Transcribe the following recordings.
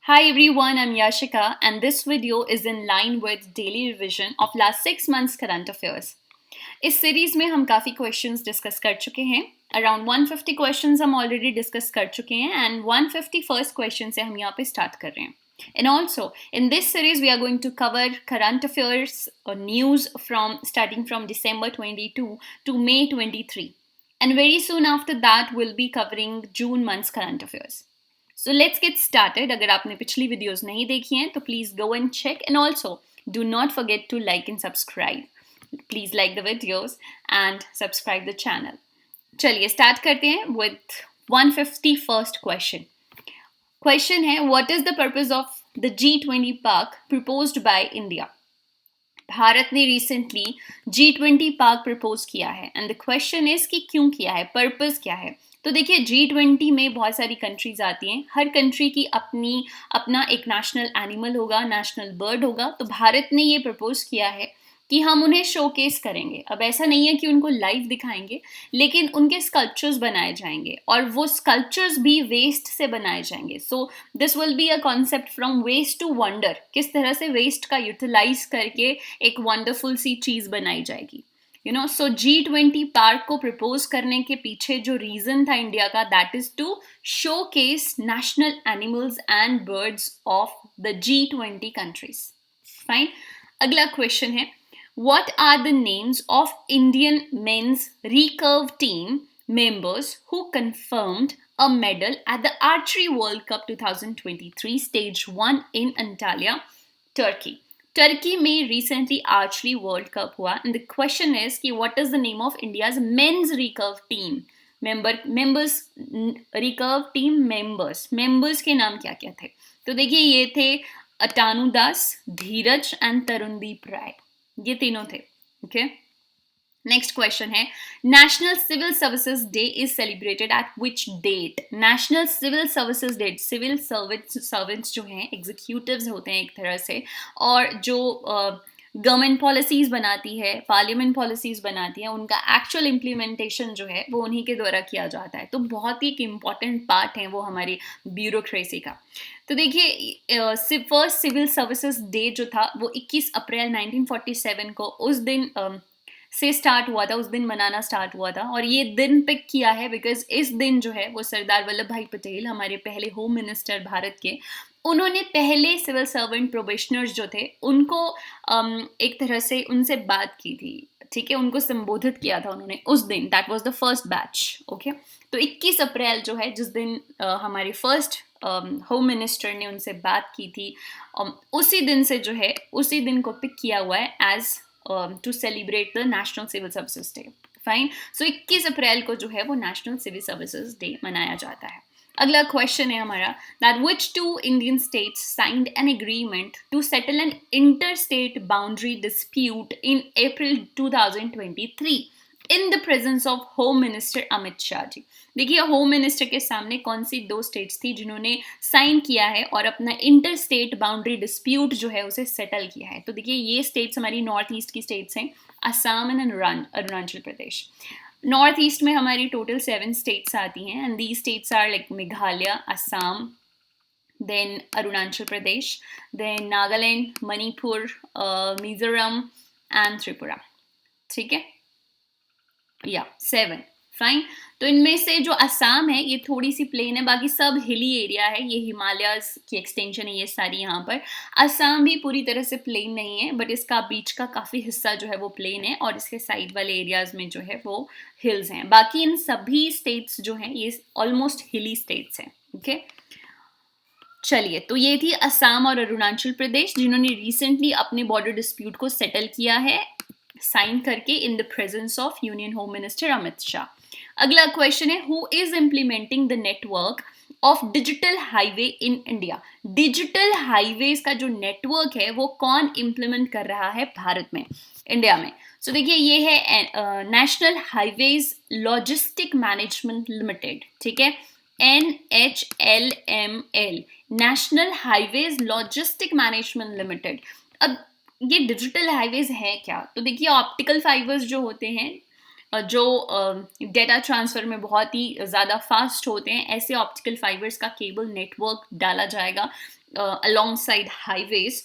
Hi everyone, I'm Yashika and this video is in line with daily revision of last 6 months current affairs. इस series में हम काफ़ी questions discuss कर चुके हैं. अराउंड 150 क्वेश्चंस हम ऑलरेडी डिस्कस कर चुके हैं एंड 151st क्वेश्चन से हम यहाँ पे स्टार्ट कर रहे हैं. And also, in this series, we are going to cover current affairs or news from starting from December 22 to May 23. And very soon after that, we'll be covering June month's current affairs. So let's get started. अगर आपने पिछली videos नहीं देखी हैं तो please go and check and also do not forget to like and subscribe. Please like the videos and subscribe the channel. चलिए start करते हैं with 151st question. Question है what is the purpose of the G20 park proposed by India? Bharat ने recently G20 park propose किया है and the question is कि क्यों किया है, पर्पस क्या है. तो देखिए G20 में बहुत सारी कंट्रीज आती हैं. हर कंट्री की अपना एक नेशनल एनिमल होगा, नेशनल बर्ड होगा. तो भारत ने ये प्रपोज किया है कि हम उन्हें शोकेस करेंगे. अब ऐसा नहीं है कि उनको लाइव दिखाएंगे, लेकिन उनके स्कल्पचर्स बनाए जाएंगे और वो स्कल्पचर्स भी वेस्ट से बनाए जाएंगे. So this will be a concept from waste to wonder. किस तरह से वेस्ट का यूटिलाइज करके एक वंडरफुल सी चीज बनाई जाएगी. सो G20 पार्क को प्रपोज करने के पीछे जो रीजन था इंडिया का, that is to showcase national animals and birds of the G20 countries. Fine. अगला क्वेश्चन है what are the names of Indian men's recurve team members who confirmed a medal at the Archery World Cup 2023 Stage 1 in Antalya, Turkey? Turkey में recently Archery World Cup हुआ and the question is कि what is the name of India's men's recurve team recurve team members के नाम क्या क्या थे? तो देखिए ये थे अटानु दास, धीरज एंड तरुणदीप राय. ये तीनों थे. ओके. नेक्स्ट क्वेश्चन है national civil services day is celebrated at which date? National civil services day, civil servants जो हैं एग्जीक्यूटिव्स होते हैं एक तरह से, और जो गवर्नमेंट पॉलिसीज बनाती है, पार्लियामेंट पॉलिसीज बनाती है, उनका एक्चुअल इम्प्लीमेंटेशन जो है वो उन्हीं के द्वारा किया जाता है. तो बहुत ही एक इम्पॉर्टेंट पार्ट है वो हमारी ब्यूरोक्रेसी का. तो देखिए फर्स्ट सिविल सर्विसेज डे जो था वो 21 अप्रैल 1947 को उस दिन से स्टार्ट हुआ था, उस दिन मनाना स्टार्ट हुआ था. और ये दिन पिक किया है बिकॉज इस दिन जो है वो सरदार वल्लभ भाई पटेल, हमारे पहले होम मिनिस्टर भारत के, उन्होंने पहले सिविल सर्वेंट प्रोबेशनर्स जो थे उनको एक तरह से उनसे बात की थी. ठीक है, उनको संबोधित किया था उन्होंने उस दिन. That was the first batch. Okay. तो 21 अप्रैल जो है जिस दिन हमारे फर्स्ट होम मिनिस्टर ने उनसे बात की थी, उसी दिन से जो है उसी दिन को पिक किया हुआ है as to celebrate the national civil services day. Fine. So 21 April को जो है वो नेशनल सिविल सर्विसेज डे मनाया जाता है. अगला क्वेश्चन है हमारा that which two Indian states signed an agreement to settle an inter state boundary dispute in April 2023 in the presence of home minister Amit Shah ji. देखिए होम मिनिस्टर के सामने कौन सी दो स्टेट्स थी जिन्होंने साइन किया है और अपना इंटर स्टेट बाउंड्री डिस्प्यूट जो है उसे सेटल किया है. तो देखिए ये स्टेट्स हमारी नॉर्थ ईस्ट की स्टेट्स हैं, Assam and Arunachal Pradesh. North east में हमारी टोटल 7 स्टेट्स आती हैं and the states are like Meghalaya, Assam, then Arunachal Pradesh, then Nagaland, Manipur, Mizoram and Tripura. ठीक है, या 7. फाइन. तो इनमें से जो असम है ये थोड़ी सी प्लेन है, बाकी सब हिली एरिया है, ये हिमालयस की एक्सटेंशन है ये सारी. यहाँ पर असम भी पूरी तरह से प्लेन नहीं है, बट इसका बीच का काफ़ी हिस्सा जो है वो प्लेन है और इसके साइड वाले एरियाज में जो है वो हिल्स हैं. बाकी इन सभी स्टेट्स जो हैं ये ऑलमोस्ट हिली स्टेट्स हैं. ओके. चलिए, तो ये थी असम और अरुणाचल प्रदेश जिन्होंने रिसेंटली अपने बॉर्डर डिस्प्यूट को सेटल किया है साइन करके इन the presence of union home minister Amit Shah. अगला क्वेश्चन है who is implementing the network of digital highway in India? Digital highways का जो नेटवर्क है वो कौन इम्प्लीमेंट कर रहा है भारत में, इंडिया में? सो देखिए ये है national highways logistic management limited. ठीक है, NHLML, national highways logistic management limited. अब ये डिजिटल हाईवेज है क्या? तो देखिए ऑप्टिकल फाइबर्स जो होते हैं जो डेटा ट्रांसफ़र में बहुत ही ज़्यादा फास्ट होते हैं, ऐसे ऑप्टिकल फाइबर्स का केबल नेटवर्क डाला जाएगा अलॉन्ग साइड हाईवेज,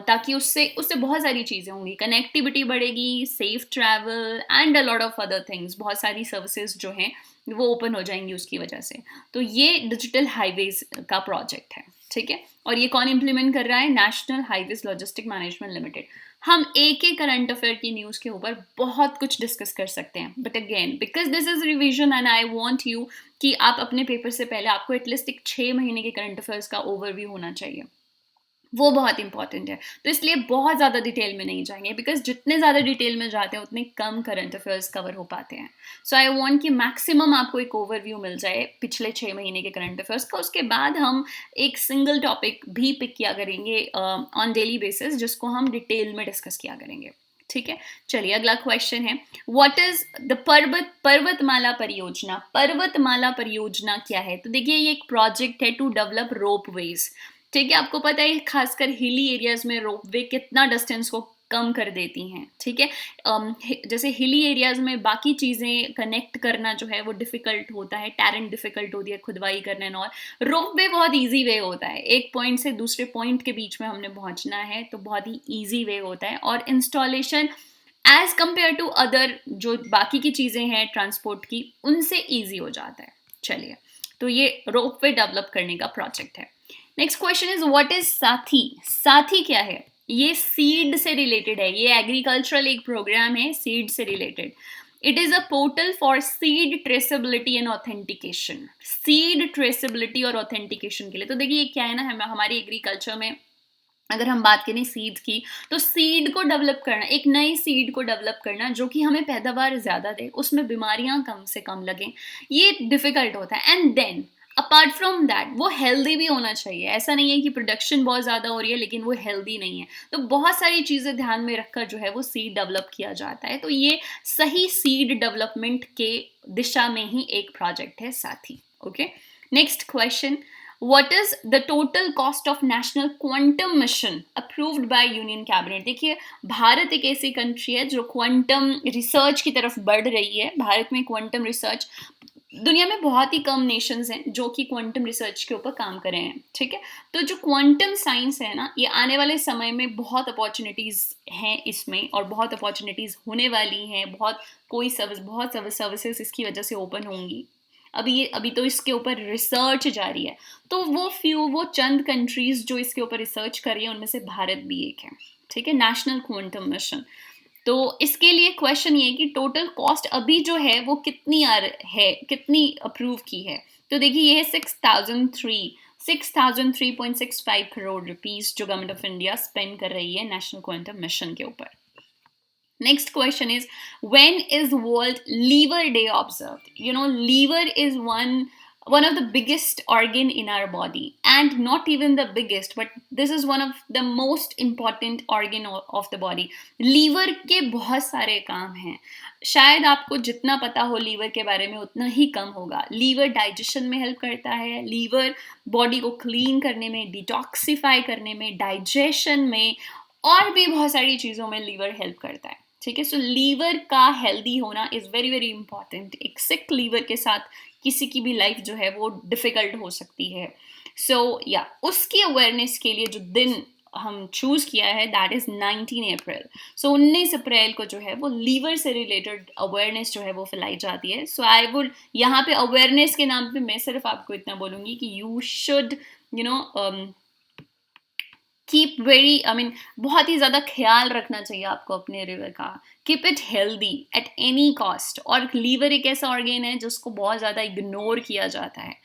ताकि उससे उससे बहुत सारी चीज़ें होंगी, कनेक्टिविटी बढ़ेगी, safe travel and a lot of other things, बहुत सारी सर्विसेज जो हैं वो ओपन हो जाएंगी उसकी वजह से। तो ये डिजिटल हाईवेज का प्रोजेक्ट है, ठीक है। और ये कौन इम्प्लीमेंट कर रहा है? National highways logistic management limited. हम एक एक करंट अफेयर की न्यूज़ के ऊपर बहुत कुछ डिस्कस कर सकते हैं, but again because this is revision and I want you कि आप अपने पेपर से पहले आपको एटलीस्ट एक 6 महीने के करंट अफेयर्स का ओवरव्यू होना चाहिए, वो बहुत इंपॉर्टेंट है। तो इसलिए बहुत ज़्यादा डिटेल में नहीं जाएंगे, बिकॉज जितने ज़्यादा डिटेल में जाते हैं उतने कम करंट अफेयर्स कवर हो पाते हैं। सो आई वांट कि मैक्सिमम आपको एक ओवरव्यू मिल जाए पिछले 6 महीने के करंट अफेयर्स का। उसके बाद हम एक सिंगल टॉपिक भी पिक किया करेंगे ऑन डेली बेसिस, जिसको हम डिटेल में डिस्कस किया करेंगे, ठीक है। चलिए अगला क्वेश्चन है, व्हाट इज द पर्वतमाला परियोजना? पर्वतमाला परियोजना क्या है? तो देखिए ये एक प्रोजेक्ट है टू डेवलप रोपवेज, ठीक है। आपको पता है खासकर हिली एरियाज में रोपवे कितना डिस्टेंस को कम कर देती हैं, ठीक है। जैसे हिली एरियाज में बाकी चीज़ें कनेक्ट करना जो है वो डिफ़िकल्ट होता है, टैरेंट डिफ़िकल्ट होती है, खुदवाई करना और रोपवे बहुत इजी वे होता है, एक पॉइंट से दूसरे पॉइंट के बीच में हमने पहुंचना है तो बहुत ही ईजी वे होता है, और installation as compare to other जो बाकी की चीज़ें हैं ट्रांसपोर्ट की, उनसे ईजी हो जाता है। चलिए, तो ये रोपवे डेवलप करने का प्रोजेक्ट है। Next question is what is साथी? साथी क्या है? ये सीड से रिलेटेड है, ये एग्रीकल्चरल एक प्रोग्राम है सीड से related. It is a portal for seed traceability and authentication. Seed traceability और ऑथेंटिकेशन के लिए, तो देखिए ये क्या है ना, हमारी एग्रीकल्चर में अगर हम बात करें सीड की, तो सीड को डेवलप करना, एक नई सीड को डेवलप करना जो कि हमें पैदावार ज़्यादा दे, उसमें बीमारियां कम से कम लगें, ये डिफ़िकल्ट होता है। And then apart from that वो हेल्दी भी होना चाहिए। ऐसा नहीं है कि प्रोडक्शन बहुत ज़्यादा हो रही है लेकिन वो हेल्दी नहीं है। तो बहुत सारी चीज़ें ध्यान में रखकर जो है वो सीड डेवलप किया जाता है। तो ये सही सीड डेवलपमेंट के दिशा में ही एक प्रोजेक्ट है साथी। Okay, next question, What is the total cost of national quantum mission approved by Union Cabinet? देखिए भारत एक ऐसी कंट्री है जो क्वांटम रिसर्च की तरफ बढ़ रही है। भारत में क्वांटम रिसर्च, दुनिया में बहुत ही कम नेशंस हैं जो कि क्वांटम रिसर्च के ऊपर काम कर रहे हैं, ठीक है। तो जो क्वांटम साइंस है ना, ये आने वाले समय में बहुत अपॉर्चुनिटीज़ हैं इसमें, और बहुत अपॉर्चुनिटीज़ होने वाली हैं। बहुत सर्विसेज इसकी वजह से ओपन होंगी। अभी तो इसके ऊपर रिसर्च जारी है। तो वो चंद कंट्रीज जो इसके ऊपर रिसर्च कर रही है उनमें से भारत भी एक है, ठीक है, नेशनल क्वांटम मिशन। तो इसके लिए क्वेश्चन ये है कि टोटल कॉस्ट अभी जो है वो कितनी अप्रूव की है? तो देखिए ये है 6,003.65 करोड़ रुपीस जो गवर्नमेंट ऑफ इंडिया स्पेंड कर रही है नेशनल क्वांटम मिशन के ऊपर। Next question is, when is World Liver Day observed? You know, liver is one of the biggest organ in our body, and not even the biggest, but this is one of the most important organ of the body. Liver के बहुत सारे काम हैं, शायद आपको जितना पता हो लीवर के बारे में उतना ही कम होगा। लीवर डाइजेशन में हेल्प करता है, लीवर बॉडी को क्लीन करने में, डिटॉक्सिफाई करने में, डाइजेशन में, और भी बहुत सारी चीज़ों में लीवर हेल्प करता है, ठीक है। सो लीवर का हेल्दी होना इज़ वेरी वेरी इंपॉर्टेंट। एक सिक लीवर के साथ किसी की भी लाइफ जो है वो डिफ़िकल्ट हो सकती है। सो या उसकी अवेयरनेस के लिए जो दिन हम चूज़ किया है that is 19 April. So 19 April को जो है वो लीवर से रिलेटेड अवेयरनेस जो है वो फैलाई जाती है। सो आई वुड यहाँ पे अवेयरनेस के नाम पे मैं सिर्फ आपको इतना बोलूँगी कि यू शुड कीप बहुत ही ज़्यादा ख्याल रखना चाहिए आपको अपने लिवर का। Keep it healthy at any cost. और लीवर एक ऐसा ऑर्गेन है जिसको बहुत ज़्यादा इग्नोर किया जाता है,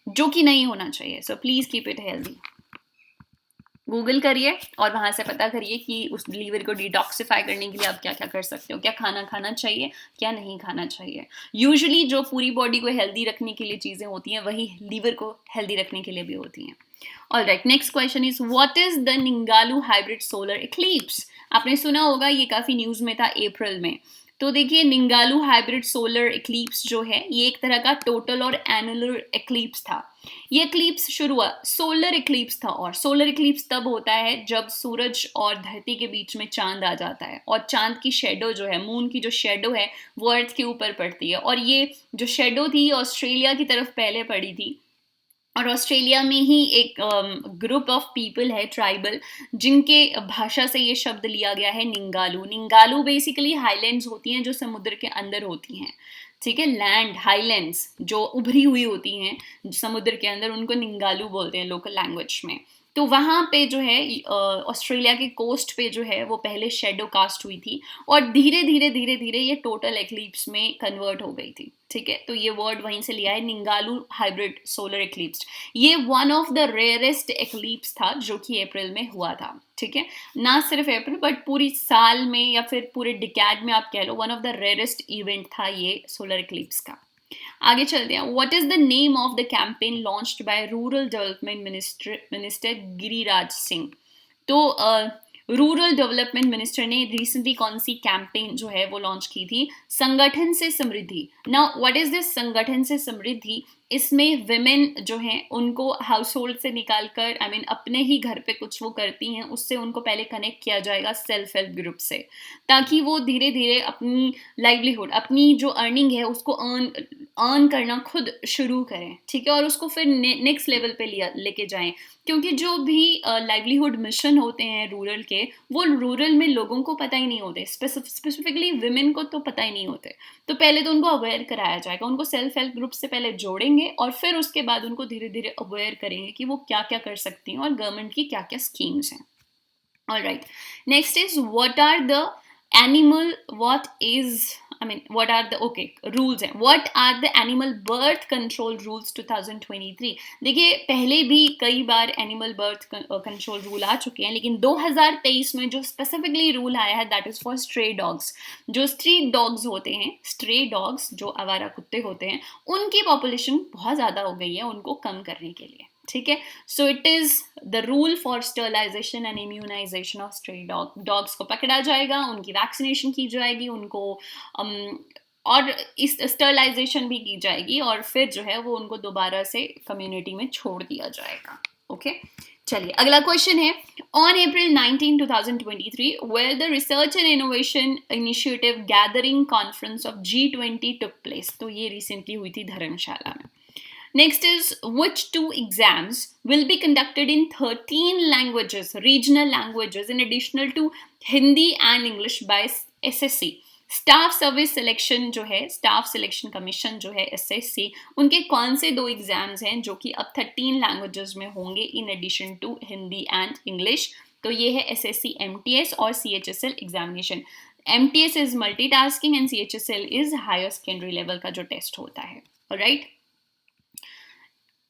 जो कि नहीं होना चाहिए। So please keep it healthy. Google करिए और वहाँ से पता करिए कि उस लीवर को डिटॉक्सिफाई करने के लिए आप क्या क्या कर सकते हो, क्या खाना खाना चाहिए, क्या नहीं खाना चाहिए। यूजुअली जो पूरी बॉडी को हेल्दी रखने के लिए चीज़ें होती हैं वही लीवर को हेल्दी रखने के लिए भी होती हैं। Alright, next question is what is the Ningaloo hybrid solar eclipse? आपने सुना होगा, ये काफ़ी न्यूज़ में था अप्रैल में। तो देखिए निंगालू हाइब्रिड सोलर इक्लिप्स जो है ये एक तरह का टोटल और एनुलर इक्लिप्स था। ये इक्लिप्स शुरू हुआ, सोलर इक्लिप्स था, और सोलर इक्लिप्स तब होता है जब सूरज और धरती के बीच में चांद आ जाता है और चांद की शेडो जो है, मून की जो शेडो है वो अर्थ के ऊपर पड़ती है। और ये जो शेडो थी ऑस्ट्रेलिया की तरफ पहले पड़ी थी, और ऑस्ट्रेलिया में ही एक ग्रुप ऑफ पीपल है ट्राइबल, जिनके भाषा से ये शब्द लिया गया है निंगालू। निंगालू बेसिकली हाईलैंड्स होती हैं जो समुद्र के अंदर होती हैं, ठीक है, लैंड हाईलैंड्स जो उभरी हुई होती हैं समुद्र के अंदर, उनको निंगालू बोलते हैं लोकल लैंग्वेज में। तो वहाँ पे जो है ऑस्ट्रेलिया के कोस्ट पे जो है वो पहले शेडो कास्ट हुई थी, और धीरे धीरे धीरे धीरे ये टोटल एक्लिप्स में कन्वर्ट हो गई थी, ठीक है। तो ये वर्ड वहीं से लिया है, निंगालू हाइब्रिड सोलर एक्लिप्स। ये one of the rarest eclipse था जो कि अप्रैल में हुआ था, ठीक है। ना सिर्फ अप्रैल बट पूरी साल में या फिर पूरे डिकैड में आप कह लो, one of the rarest event था ये सोलर एक्लिप्स का। आगे चलते हैं। What is the name of the campaign launched by rural development minister Giriraj Singh. तो रूरल डेवलपमेंट मिनिस्टर ने रिसेंटली कौन सी कैंपेन जो है वो लॉन्च की थी, संगठन से समृद्धि। नाउ व्हाट इज दिस संगठन से समृद्धि? इसमें विमेन जो हैं उनको हाउस होल्ड से निकाल कर आई मीन अपने ही घर पे कुछ वो करती हैं, उससे उनको पहले कनेक्ट किया जाएगा सेल्फ हेल्प ग्रुप से, ताकि वो धीरे धीरे अपनी लाइवलीहुड, अपनी जो अर्निंग है उसको अर्न करना खुद शुरू करें, ठीक है, और उसको फिर नेक्स्ट लेवल पे लेके जाएं। क्योंकि जो भी लाइवलीहुड मिशन होते हैं रूरल के, वो रूरल में लोगों को पता ही नहीं होते, स्पेसिफिकली विमेन को तो पता ही नहीं होते। तो पहले तो उनको अवेयर कराया जाएगा, उनको सेल्फ हेल्प ग्रुप से पहले जोड़ेंगे और फिर उसके बाद उनको धीरे धीरे अवेयर करेंगे कि वो क्या क्या कर सकती हैं और गवर्नमेंट की क्या क्या स्कीम्स हैं। All right. Next is what are the animal, what is, I mean, what are the, okay, rules हैं. What are the animal birth control rules 2023? देखिए पहले भी कई बार एनिमल बर्थ कंट्रोल रूल आ चुके हैं, लेकिन 2023 में जो स्पेसिफिकली रूल आया है that is for stray dogs. जो स्ट्रीट डॉग्स होते हैं, स्ट्रे डॉग्स जो आवारा कुत्ते होते हैं, उनकी पॉपुलेशन बहुत ज़्यादा हो गई है, उनको कम करने के लिए, ठीक है। So it is the rule for sterilisation and immunisation of stray dogs को पकड़ा जाएगा, उनकी वैक्सीनेशन की जाएगी, उनको और इस स्टरलाइजेशन भी की जाएगी, और फिर जो है वो उनको दोबारा से कम्युनिटी में छोड़ दिया जाएगा, ओके। चलिए अगला क्वेश्चन है, on April 19 2023 where the research and innovation initiative gathering conference of G20 took place. तो ये रिसेंटली हुई थी धर्मशाला में। Next is which two exams will be conducted in 13 languages, regional languages, in additional to Hindi and English by SSC. Staff service selection जो है, staff selection commission जो है SSC, उनके कौन से दो एग्जाम्स हैं जो कि अब 13 लैंग्वेजेस में होंगे in addition to Hindi and English. तो ये है SSC MTS और CHSL एग्जामिनेशन। MTS इज मल्टीटास्किंग एंड CHSL इज हायर सेकेंडरी लेवल का जो टेस्ट होता है, ऑलराइट।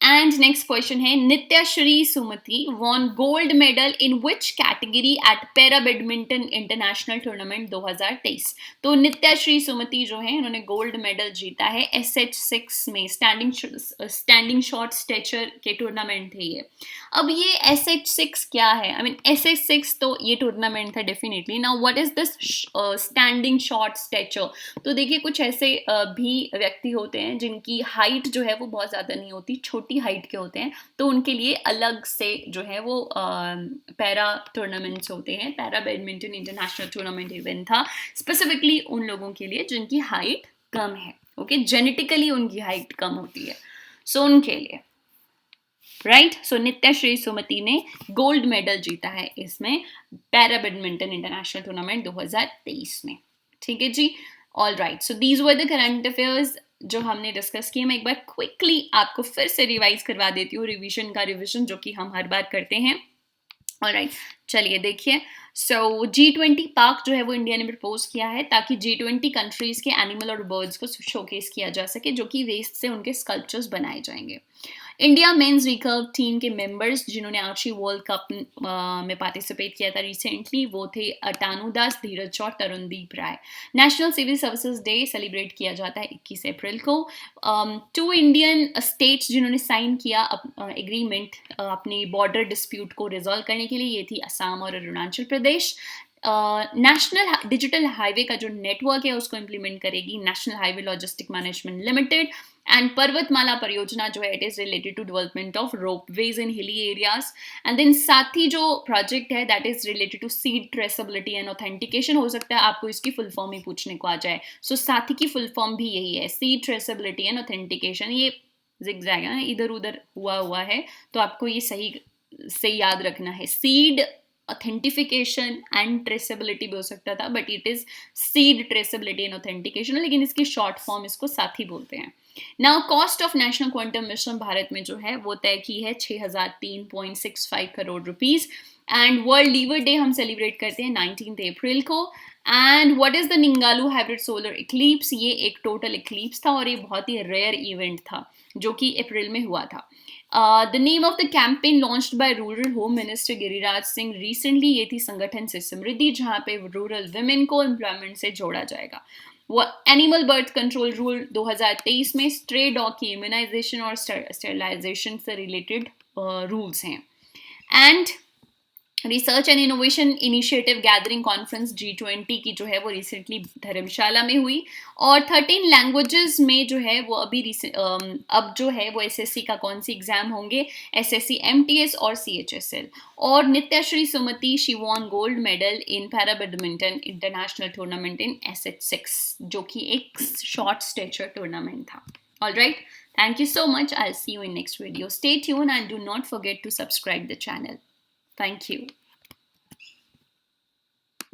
And next question है, Nityashree Sumati won gold medal in which category at Para Badminton International Tournament 2023। तो नित्याश्री सुमति जो है इन्होंने गोल्ड मेडल जीता है SH6 में, स्टैंडिंग शॉर्ट स्टेचर के टूर्नामेंट थे ये। अब ये SH6 क्या है? आई मीन SH6 तो ये टूर्नामेंट था definitely. Now what is this standing short stature? तो देखिए कुछ ऐसे भी व्यक्ति होते हैं जिनकी हाइट जो है वो बहुत ज़्यादा नहीं होती, छोटी हाइट के होते हैं, तो उनके लिए अलग से जो है वो पैरा टूर्नामेंट्स होते हैं। Para badminton international tournament event था स्पेसिफिकली उन लोगों के लिए जिनकी हाइट कम है, ओके, जेनेटिकली उनकी हाइट कम होती है, सो उनके लिए, राइट। सो नित्याश्री सुमति ने गोल्ड मेडल जीता है इसमें पैरा बैडमिंटन इंटरनेशनल टूर्नामेंट 2023 में, ठीक है जी। All right, so these were the current affairs जो हमने डिस्कस किए। मैं एक बार क्विकली आपको फिर से रिवाइज करवा देती हूँ, रिवीजन का रिवीजन जो कि हम हर बार करते हैं, ऑलराइट। चलिए देखिए, सो G20 पार्क जो है वो इंडिया ने प्रपोज किया है ताकि G20 कंट्रीज के एनिमल और बर्ड्स को शोकेस किया जा सके, जो कि वेस्ट से उनके स्कल्पचर्स बनाए जाएंगे। इंडिया मेंस रिकर्व टीम के मेंबर्स जिन्होंने आर्ची वर्ल्ड कप में पार्टिसिपेट किया था रिसेंटली, वो थे अटानु दास, धीरज और Tarundeep Rai. National civil services day celebrate किया जाता है 21 अप्रैल को। 2 इंडियन स्टेट्स जिन्होंने साइन किया एग्रीमेंट अपनी बॉर्डर डिस्प्यूट को रिजॉल्व करने के लिए, ये थी असम और Arunachal Pradesh. National digital highway का जो नेटवर्क है उसको इम्प्लीमेंट करेगी national highway logistic management limited. And Parvatmala परियोजना जो है it is related to development of ropeways in hilly areas. And then साथ ही जो प्रोजेक्ट है that is related to seed traceability and authentication. हो सकता है आपको इसकी फुल फॉर्म ही पूछने को आ जाए, सो साथी की फुल फॉर्म भी यही है, सीड ट्रेसेबिलिटी एंड ऑथेंटिकेशन। ये जिगजैग है, इधर उधर हुआ है, तो आपको ये सही से याद रखना है. सीड ऑथेंटिफिकेशन एंड ट्रेसेबिलिटी भी हो सकता था, but it is seed traceability and authentication, लेकिन इसकी शॉर्ट फॉर्म इसको साथ ही बोलते हैं. Now cost of national quantum mission Bharat में जो है वो तय की है 6003.65 crore rupees. And world liver day हम सेलिब्रेट करते हैं 19 अप्रैल को. And what is the Ningaloo hybrid solar eclipse? ये एक टोटल इक्लिप्स था और ये बहुत ही रेयर इवेंट था जो कि अप्रैल में हुआ था. The name of the campaign launched by rural home minister Giriraj Singh recently, ये थी संगठन से समृद्धि, जहां पे रूरल वुमेन को एम्प्लॉयमेंट से जोड़ा जाएगा. वो एनिमल बर्थ कंट्रोल रूल 2023 में स्ट्रे डॉग की इम्यूनाइजेशन और स्टेरिलाइजेशन से रिलेटेड रूल्स हैं. And research and innovation initiative gathering conference G20 की जो है वो रिसेंटली धर्मशाला में हुई. और 13 लैंग्वेजेस में जो है वो अभी अब जो है वो एसएससी का कौन सी एग्जाम होंगे, एसएससी एमटीएस और सीएचएसएल. और Nithya Sre Sumathy, she won gold medal in para badminton international tournament in SH6, जो कि एक शॉर्ट स्टेचर टूर्नामेंट था. Alright, thank you so much. I'll see you in next video. Stay tuned and do not forget to subscribe the channel. Thank you.